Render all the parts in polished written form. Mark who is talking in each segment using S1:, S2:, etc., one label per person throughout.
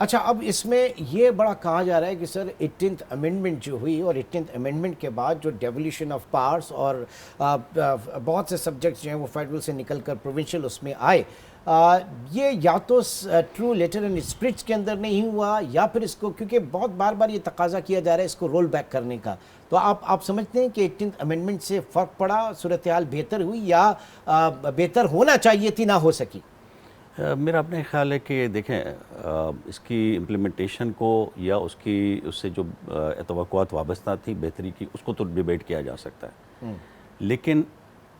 S1: अच्छा, अब इसमें ये बड़ा कहा जा रहा है कि सर 18th अमेंडमेंट जो हुई और 18th अमेंडमेंट के बाद जो डेवोल्यूशन ऑफ पावर्स और बहुत से सब्जेक्ट्स जो हैं वो फेडरल से निकलकर प्रोविंशियल उसमें आए, ये या तो ट्रू लेटर एंड स्पिरिट्स के अंदर नहीं हुआ या फिर इसको, क्योंकि बहुत बार बार ये तकाजा किया जा रहा है इसको रोल बैक करने का, तो आप समझते हैं कि 18th अमेंडमेंट से फ़र्क पड़ा, सूरत हाल बेहतर हुई या बेहतर होना चाहिए थी, ना हो सकी?
S2: मेरा अपने ख्याल है कि देखें, इसकी इम्प्लीमेंटेशन को या उससे जो तवक्कुआत वाबस्ता थी बेहतरी की, उसको तो डिबेट किया जा सकता है, लेकिन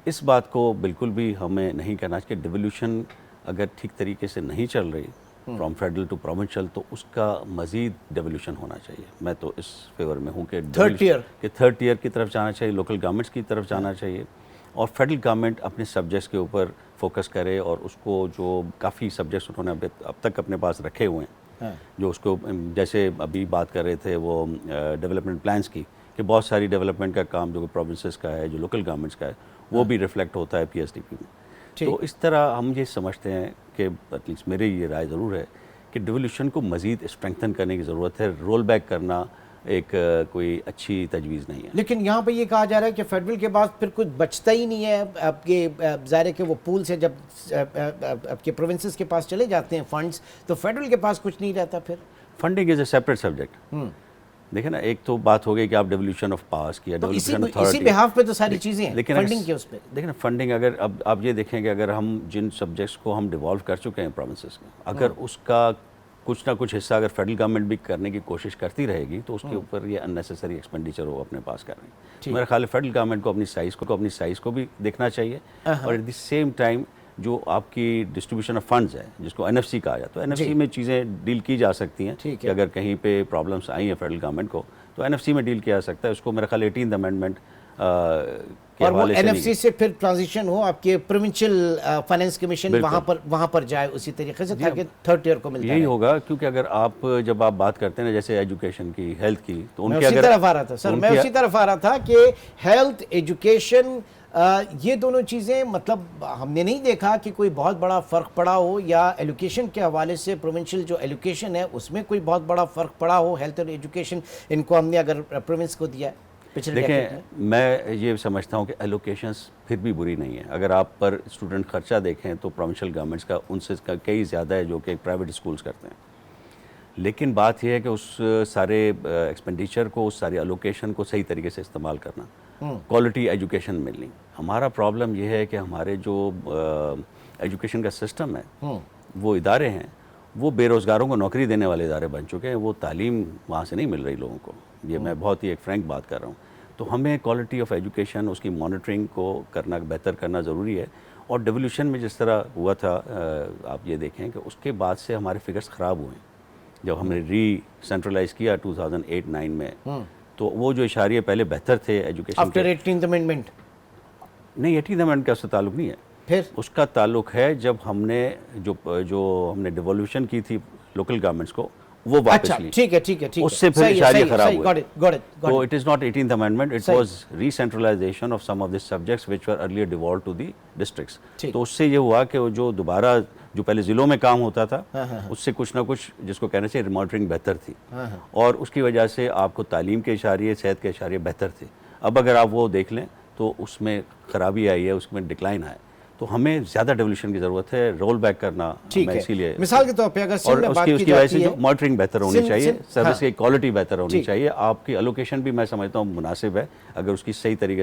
S2: इस बात को बिल्कुल भी हमें नहीं कहना चाहिए कि डिवोल्यूशन अगर ठीक तरीके से नहीं चल रही फ्रॉम फेडरल टू प्रोविंशियल तो उसका मज़ीद डेवोल्यूशन होना चाहिए। मैं तो इस फेवर में हूँ कि थर्ड ईयर की तरफ जाना चाहिए, लोकल गवर्नमेंट्स की तरफ जाना चाहिए और फेडरल गवर्नमेंट अपने सब्जेक्ट्स के ऊपर फोकस करे और उसको जो काफ़ी सब्जेक्ट्स उन्होंने अब तक अपने पास रखे हुए हैं, जो उसको जैसे अभी बात कर रहे थे वो डेवलपमेंट प्लान्स की, कि बहुत सारी डेवलपमेंट का काम जो प्रोविंसेस का है, जो लोकल गवर्नमेंट्स का है, वो भी रिफ्लेक्ट होता है पीएसडीपी में। तो इस तरह हम ये समझते हैं कि एटलीस्ट मेरी ये राय ज़रूर है कि डिवोल्यूशन को मज़ीद स्ट्रेंथन करने की ज़रूरत है। रोल बैक करना एक कोई अच्छी तजवीज़ नहीं है।
S1: लेकिन यहाँ पे ये कहा जा रहा है कि फेडरल के पास फिर कुछ बचता ही नहीं है आपके, ज़ाहिर है कि वो पूल से जब आपके प्रोविंसेस के पास चले जाते हैं फंड्स, तो फेडरल के पास कुछ नहीं रहता। फिर
S2: funding is a separate subject. देखिए ना, एक तो बात हो गई कि आप डेवोल्यूशन ऑफ पावर्स किया,
S1: तो इसी बिहाफ पे तो सारी चीज़ें हैं,
S2: लेकिन
S1: फंडिंग के उस पे
S2: देखिए ना, फंडिंग अगर अब आप ये देखें कि अगर हम जिन सब्जेक्ट्स को हम डिवॉल्व कर चुके हैं प्रोविंसेस में, अगर उसका कुछ ना कुछ हिस्सा अगर फेडरल गवर्नमेंट भी करने की कोशिश करती रहेगी तो उसके ऊपर ये अननेसेसरी एक्सपेंडिचर वो अपने पास कर रही है। तो मेरा ख्याल है फेडरल गवर्नमेंट को अपनी साइज़ को भी देखना चाहिए और एट द सेम टाइम जो आपकी डिस्ट्रीब्यूशन ऑफ फंड्स है, जिसको एनएफसी कहा जाता है, एनएफसी में चीज़ें डील की जा सकती हैं कि अगर कहीं पे प्रॉब्लम्स आई हैं फेडरल गवर्नमेंट को तो एनएफसी में डील किया जा सकता है। उसको मेरा ख्याल 18th अमेंडमेंट
S1: और वो एनएफसी से फिर ट्रांजिशन हो आपके प्रोविंशियल फाइनेंस कमीशन वहाँ पर जाए उसी तरीके से, ताकि थर्ड ईयर को मिलता है।
S2: यही होगा, क्योंकि अगर जब आप बात करते हैं ना जैसे एजुकेशन की, हेल्थ की, तो
S1: उनकी उसी तरफ आ रहा था सर, मैं उसी तरफ आ रहा था कि हेल्थ, एजुकेशन, ये दोनों चीज़ें, मतलब हमने नहीं देखा कि कोई बहुत बड़ा फ़र्क पड़ा हो, या एजुकेशन के हवाले से प्रोविंशियल जो एजुकेशन है उसमें कोई बहुत बड़ा फ़र्क पड़ा हो। हेल्थ और एजुकेशन इनको हमने अगर प्रोविंस को दिया है पिछले
S2: देखें, मैं ये समझता हूँ कि एलोकेशंस फिर भी बुरी नहीं है। अगर आप पर स्टूडेंट खर्चा देखें तो प्रोविंशियल गवर्नमेंट्स का उनसे कई ज़्यादा है जो कि प्राइवेट स्कूल्स करते हैं, लेकिन बात यह है कि उस सारे एक्सपेंडिचर को, उस सारे एलोकेशन को सही तरीके से इस्तेमाल करना, क्वालिटी एजुकेशन मिलनी। हमारा प्रॉब्लम यह है कि हमारे जो एजुकेशन का सिस्टम है, वो इदारे हैं, वो बेरोज़गारों को नौकरी देने वाले इदारे बन चुके हैं। वो तालीम वहाँ से नहीं मिल रही लोगों को। ये मैं बहुत ही एक फ्रैंक बात कर रहा हूँ। तो हमें क्वालिटी ऑफ एजुकेशन, उसकी मॉनिटरिंग को करना, बेहतर करना ज़रूरी है। और डिवोल्यूशन में जिस तरह हुआ था, आप ये देखें कि उसके बाद से हमारे फिगर्स ख़राब हुए। जब हमने सेंट्रलाइज़ किया 2008-9 में, तो वो जो इशारे पहले बेहतर थे एजुकेशन
S1: आफ्टर 18th अमेंडमेंट,
S2: नहीं 18th अमेंडमेंट का उससे ताल्लुक नहीं है,
S1: फिर
S2: उसका ताल्लुक है जब हमने जो हमने डिवोल्यूशन की थी लोकल गवर्नमेंट्स को, वो वापस ली।
S1: ठीक है,
S2: उससे फिर इशारे खराब हुए।
S1: got it.
S2: तो it is not 18th amendment, it was recentralization of some of this subjects which were earlier devolve to the districts. तो उससे ये हुआ कि वो जो दोबारा जो पहले ज़िलों में काम होता था, उससे कुछ ना कुछ, जिसको कहना चाहिए, मॉनिटरिंग बेहतर थी, और उसकी वजह से आपको तालीम के इशारे, सेहत के इशारे बेहतर थे। अब अगर आप वो देख लें तो उसमें ख़राबी आई है, उसमें डिक्लाइन आया। तो हमें ज़्यादा डेवोल्यूशन की ज़रूरत है, रोल बैक करना।
S1: ठीक है, इसीलिए मिसाल के तौर पे अगर
S2: और उसकी वजह से जो मॉनिटरिंग बेहतर होनी चाहिए, सर्विस की क्वालिटी बेहतर होनी चाहिए, आपकी एलोकेशन भी मैं समझता हूँ मुनासिब है अगर उसकी सही तरीके